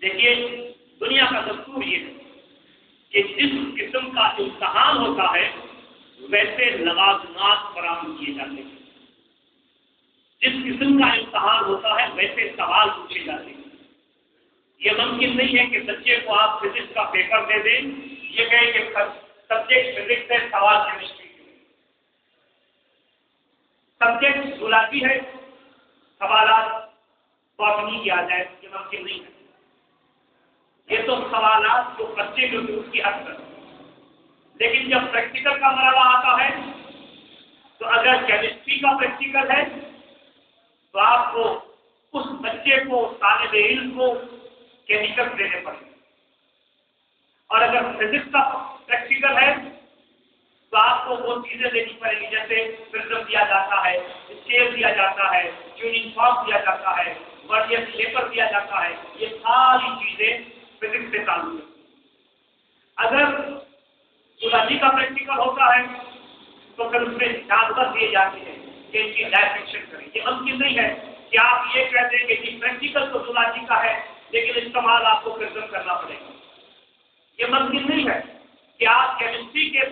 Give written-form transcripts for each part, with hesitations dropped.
دیکھیے دنیا کا دستور یہ ہے کہ جس قسم کا امتحان ہوتا ہے ویسے لوازمات فراہم کیے جاتے ہیں، جس قسم کا امتحان ہوتا ہے ویسے سوال پوچھے جاتے ہیں۔ یہ ممکن نہیں ہے کہ بچے کو آپ فزکس کا پیپر دے دیں، یہ کہیں کہ سبجیکٹ فزکس ہے سوال کیمسٹری کے، سبجیکٹ زولاجی ہے سوالات باٹنی کی آ جائے، یہ ممکن نہیں ہے۔ یہ تو سوالات جو بچے جو اس کی حد تک، لیکن جب پریکٹیکل کا مرحلہ آتا ہے تو اگر کیمسٹری کا پریکٹیکل ہے تو آپ کو اس بچے کو طالب علم کو کیمیکل دینے پڑیں گے، اور اگر فزکس کا پریکٹیکل ہے تو آپ کو وہ چیزیں دینی پڑیں گی جیسے پرزم دیا جاتا ہے، اسکیل دیا جاتا ہے، ٹیوننگ فارم دیا جاتا ہے، ورنیئر شیپر دیا جاتا ہے، یہ ساری چیزیں فزکس سے تعلق ہے۔ اگر زولاجی کا پریکٹیکل ہوتا ہے تو پھر اس میں جانور دیے جاتے ہیں کہ ان کی ڈائسیکشن کریں۔ یہ ممکن نہیں ہے کہ آپ یہ کہہ دیں کہ جی پریکٹیکل تو زولاجی کا ہے لیکن استعمال آپ کو پرزم کرنا پڑے گا۔ یہ ممکن نہیں ہے کہ آپ کیمسٹری کے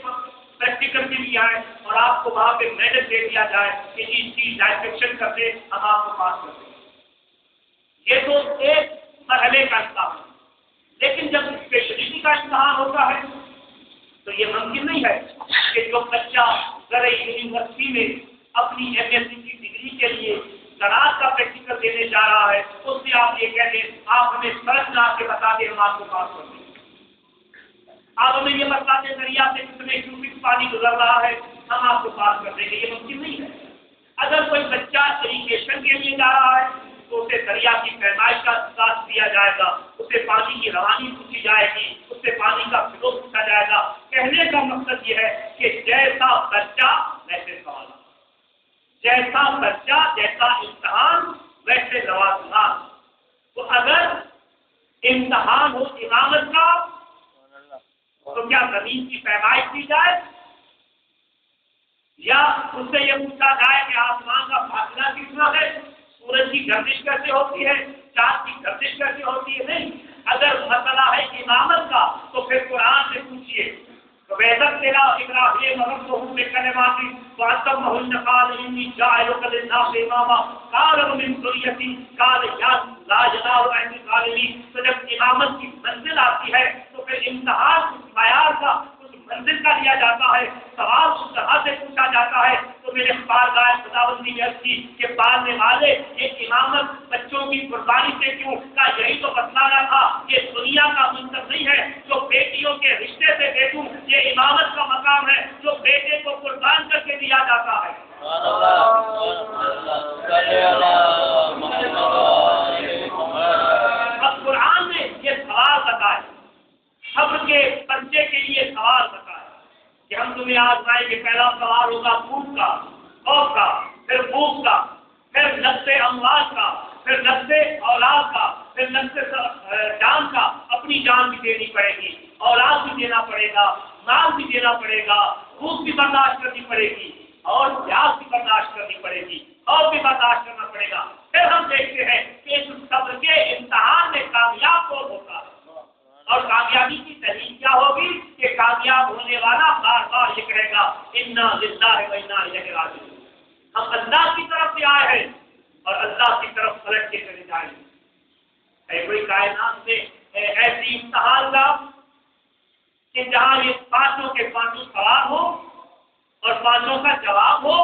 پریکٹیکل کے لیے آئیں اور آپ کو وہاں پہ میڈل دے دیا جائے کہ جی اس کی ڈائسیکشن کر دیں ہم آپ کو پاس کر دیں۔ یہ تو ایک مرحلے کا امتحان ہے، لیکن جب اسپیشلٹی کا امتحان ہوتا ہے تو یہ ممکن نہیں ہے کہ جو بچہ زرعی یونیورسٹی میں اپنی ایم ایس سی کی ڈگری کے لیے زراعت کا پریکٹیکل دینے جا رہا ہے اس سے آپ یہ کہہ دیں آپ ہمیں سڑک بنا کے بتا دیں ہم آپ کو پاس کر دیں، آپ ہمیں یہ بتا دیں دریا سے کتنے کیوبک پانی گزر رہا ہے ہم آپ کو پاس کر دیں گے، یہ ممکن نہیں ہے۔ اگر کوئی بچہ اریگیشن کے لیے جا رہا ہے تو اسے دریا کی پیمائش کا احساس دیا جائے گا، اسے پانی کی روانی پوچھی جائے گی، اس سے پانی کا فلو پوچھا جائے گا۔ کہنے کا مقصد یہ ہے کہ جیسا بچہ ویسے سوالات، جیسا بچہ جیسا امتحان ویسے لوازمات۔ تو اگر امتحان ہو امامت کا تو کیا زمین کی پیمائش کی جائے یا اس سے یہ پوچھا جائے کہ آسمان کا فاصلہ کتنا ہے، سورج کی گردش کیسے ہوتی ہے، چاند کی گردش کیسے ہوتی ہے؟ نہیں، اگر مسئلہ ہے امامت کا تو پھر قرآن سے پوچھیے ویدک تیرا ابراہیم ربہ بکلمات فاتمہن قال انی جاعلک للناس اماما قال ومن ذریتی قال یا لا ینال عہد الظالمین۔ تو جب امامت کی منزل آتی ہے تو پھر امتحان کچھ معیار کا کچھ منزل کا لیا جاتا ہے، سوال اس طرح سے پوچھا جاتا ہے۔ تو میرے پارگاہ خداوندی نے عرض کی کہ پالنے والے یہ امامت بچوں کی قربانی سے کیوں کا یہی تو بتلانا تھا کہ دنیا کا منصب نہیں ہے جو بیٹیوں کے رشتے سے دے دوں، یہ امامت کا مقام ہے جو بیٹے کو قربان کر کے دیا جاتا ہے۔ اب قرآن نے یہ سوال بتائے، صبر کے بچے کے لیے سوال بتائے کہ ہم تمہیں آزمائیں گے۔ پہلا سوال ہوگا بھوک کا، خوف کا، پھر بھوک کا، پھر نفس اموال کا، پھر نفس اولاد کا، پھر نفس جان کا۔ اپنی جان بھی دینی پڑے گی، اولاد بھی دینا پڑے گا، مال بھی دینا پڑے گا، بھوک بھی برداشت کرنی پڑے گی اور پیاس بھی برداشت کرنی پڑے گی، خوف بھی برداشت کرنا پڑے گا۔ پھر ہم دیکھتے ہیں کہ اس صبر کے امتحان میں کامیاب کون ہوتا ہے، اور کامیابی کی دلیل کیا ہوگی کہ کامیاب ہونے والا بار بار یہ کہے گا انا للہ و انا الیہ راجعون۔ ہم اللہ کی طرف سے آئے ہیں اور اللہ کی طرف پلٹ کے چلے جائیں گے۔ کوئی کائنات سے ایسی امتحان کا کہ جہاں یہ پانچوں کے پانچوں سوال ہو اور پانچوں کا جواب ہو۔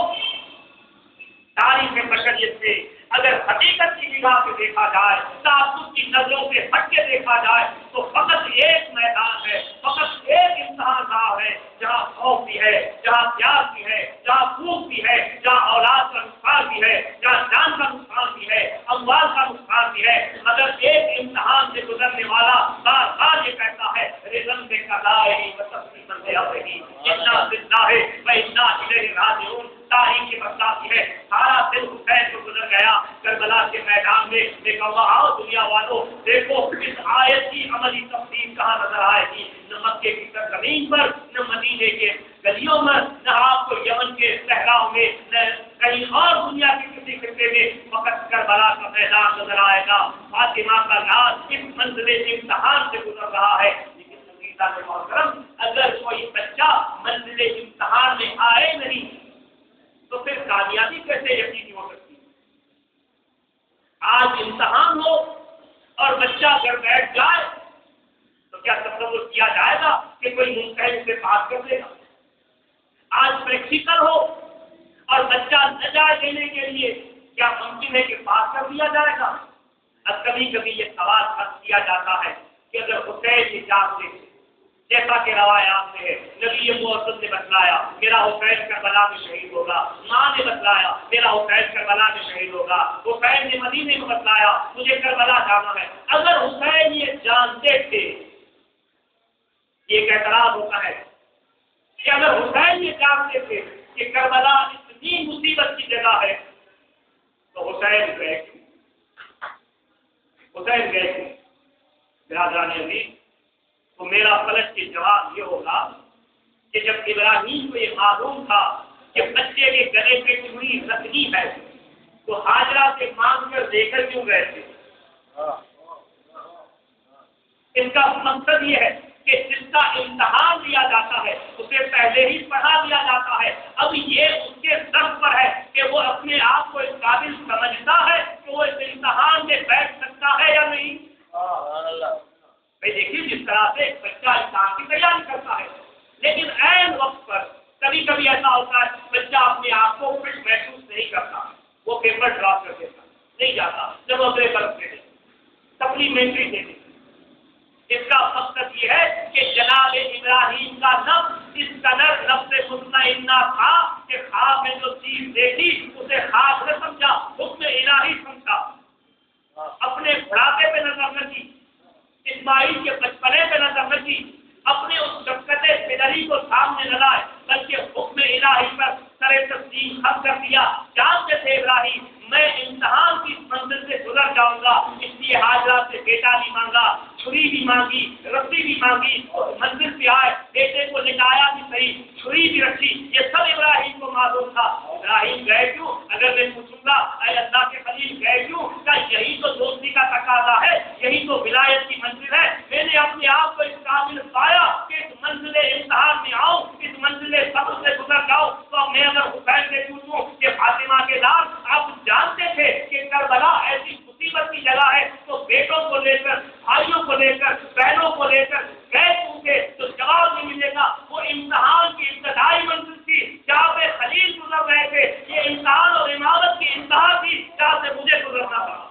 تاریخ بشریت سے اگر حقیقت کی نگاہ سے دیکھا جائے، تعصب کی نظروں سے ہٹ کے دیکھا جائے تو فقط ایک میدان ہے، فقط ایک امتحان گاہ ہے جہاں خوف بھی ہے، جہاں پیاس بھی ہے، جہاں بھوک بھی ہے، جہاں اولاد کا نقصان بھی ہے، جہاں جان کا نقصان بھی ہے، اموال کا نقصان بھی ہے۔ مگر ایک امتحان سے گزرنے والا بار بار یہ کہتا ہے رضن سے کلائی وتسلیما لامرہ انا للہ و انا الیہ راجعون۔ تاریخ کی بتاتی ہے سارا دل حسین کو گزر گیا کربلا کے میدان میں۔ دیکھ اللہ آؤ دنیا والوں، دیکھو اس آیت کی عملی تفصیل کہاں نظر آئے گی، نہ مکے کی سرزمین پر، نہ مدینے کے گلیوں میں، نہ آپ کو یمن کے صحراؤں میں، نہ کہیں اور دنیا کے کسی خطے میں، فقط کربلا کا میدان نظر آئے گا۔ فاطمہ کا لاش اس منزل امتحان سے گزر رہا ہے، لیکن عزیزان محترم اگر کوئی بچہ منزل امتحان میں آئے نہیں تو پھر کامیابی کیسے یقینی ہو سکتی ہے؟ آج امتحان ہو اور بچہ اگر بیٹھ جائے تو کیا تصور کیا جائے گا کہ کوئی ممتحن سے پاس کر دے گا؟ آج پریکٹیکل ہو اور بچہ نہ جائے دینے کے لیے کیا ممکن ہے کہ پاس کر دیا جائے گا؟ اب کبھی کبھی یہ سوال حل کیا جاتا ہے کہ اگر حسین کی جان سے جیسا کہ روایات میں ہے، نبی معظم نے بتلایا میرا حسین کربلا میں شہید ہوگا، ماں نے بتلایا میرا حسین کربلا میں شہید ہوگا، حسین نے مدینے میں بتلایا مجھے کربلا جانا ہے، اگر حسین یہ جانتے تھے، یہ ایک اعتراض ہوتا ہے کہ اگر حسین یہ جانتے تھے کہ کربلا اتنی مصیبت کی جگہ ہے تو حسین گئے کیوں؟ حسین گئے کیوں؟ برادران عزیز، تو میرا فلک کے جواب یہ ہوگا کہ جب ابراہیم کو یہ معلوم تھا کہ بچے کے گلے پہ چوڑی رکھنی ہے تو ہاجرہ سے مانگ کر دے کر کیوں گئے تھے؟ ان کا مقصد یہ ہے کہ جس کا امتحان لیا جاتا ہے اسے پہلے ہی پڑھا دیا جاتا ہے، اب یہ اس کے سر پر ہے کہ وہ اپنے آپ کو اس قابل سمجھتا ہے کہ وہ اس امتحان میں بیٹھ سکتا ہے یا نہیں۔ بھائی دیکھیے جس طرح سے ایک بچہ امتحان کی تیاری کرتا ہے، لیکن عین وقت پر کبھی کبھی ایسا ہوتا ہے بچہ اپنے آپ کو فٹ محسوس نہیں کرتا، وہ پیپر ڈراپ کر دیتا، نہیں جاتا، جب وہ پیپر دے دے سپلیمنٹری دے دے۔ اس کا مقصد یہ ہے کہ جناب ابراہیم کا نفس اس قدر نفس مطمئنہ تھا کہ خواب میں جو چیز دیکھی اسے خواب نہ سمجھا، حکم الہی سمجھا، اپنے بڑھاپے پہ نظر نہ کی، اسماعیل کے بچپنے پہ نظر نہ کی، اپنے اس شفقت پدری کو سامنے نہ لائے بلکہ حکم الہی پر سر تسلیم خم کر دیا۔ جانتے تھے ابراہیم میں امتحان کی منزل سے گزر جاؤں گا، اس لیے حاجرہ سے بیٹا بھی مانگا، چھری بھی مانگی، رسی بھی مانگی، منزل پہ آئے بیٹے کو لٹایا بھی صحیح، چھری بھی رکھی، یہ سب ابراہیم کو معلوم تھا۔ ابراہیم گئے کیوں؟ اگر میں پوچھوں گا اے اللہ کے خلیل گئے کیوں؟ کیا یہی تو دوستی کا تقاضا ہے، یہی تو ولایت کی منزل ہے؟ میں نے اپنے آپ کو اس قابل پایا کہ اس منزل امتحان میں آؤں، اس منزل صبر سے گزر جاؤں، تو میں اگر حسین سے پوچھوں کہ فاطمہ کے لال آپ جانتے تھے کہ کربلا ایسی مصیبت کی جگہ ہے تو بیٹوں کو لے کر، بھائیوں کو لے کر، بہنوں کو لے کر گئے پوچھے تو جواب نہیں ملے گا۔ وہ امتحان کی ابتدائی منزل تھی جہاں پہ خلیل گزر رہے تھے، یہ امتحان اور عمارت کی انتہا تھی جہاں سے مجھے گزرنا تھا۔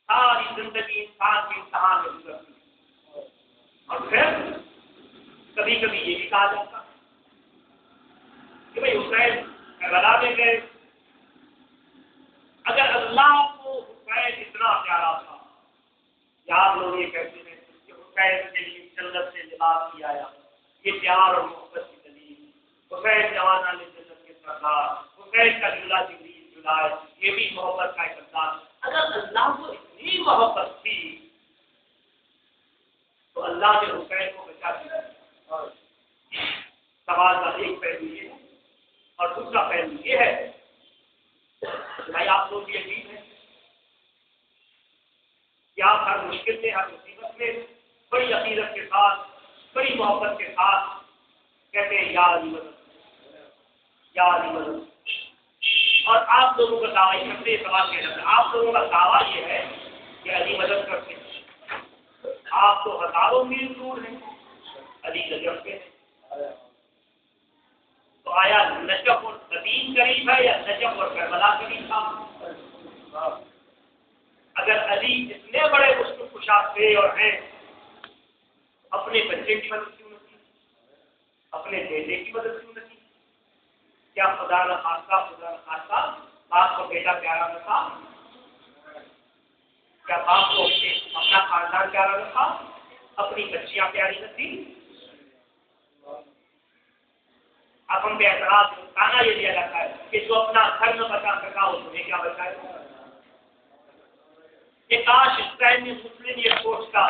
ساری زندگی انسان کے امتحان میں گزرتی ہے، اور پھر کبھی کبھی یہ بھی کہا جاتا کہ بھائی حسین کربلا میں گئے، اگر اللہ کو حسین اتنا پیارا تھا، یاد لوگ یہ کہتے ہیں کہ حسین کے لیے جنت سے لباس کیا آیا، یہ پیار اور محبت کی دلیل، حسین جوانہ نے جنت کے سردار، حسین کا جھولا جبریل جھلائے، یہ بھی محبت کا ایک انداز۔ اگر اللہ کو اتنی محبت تھی تو اللہ نے حسین کو بچا دیا۔ سوال کا ایک پہلو یہ ہے اور دوسرا پہلو یہ ہے بھائی آپ لوگ یہ عجیب ہے کہ آپ ہر مشکل میں، ہر مصیبت میں بڑی عقیدت کے ساتھ، بڑی محبت کے ساتھ کہتے ہیں یا علی مدد، یا علی مدد، اور آپ لوگوں کا دعویٰ یہ سوال کیا جاتا ہے، آپ لوگوں کا دعویٰ یہ ہے کہ علی مدد کرتے ہیں، آپ تو ہزاروں میل دور ہیں، علی نجف کے ہیں، تو آیا نجف اور مدین قریب ہے یا نجف اور کربلا قریب تھا؟ اگر علی اتنے بڑے مشکل کشا تھے اور ہیں، اپنے بچے کی مدد کیوں نہ کی، اپنے بیٹے کی مدد کیوں نہ کی؟ کیا خدا نہ خاصہ باپ کو بیٹا پیارا نہ تھا؟ کیا باپ کو اپنا خاندان پیارا نہ تھا؟ اپنی بچیاں پیاری نہ تھی؟ اب ہم پہ اعتراض کہنا یہ دیا جاتا ہے کہ جو اپنا گھر نہ بچا سکا وہ تمہیں کیا بچائے؟ کہ کاش اسرائیل میں مسلم یہ سوچتا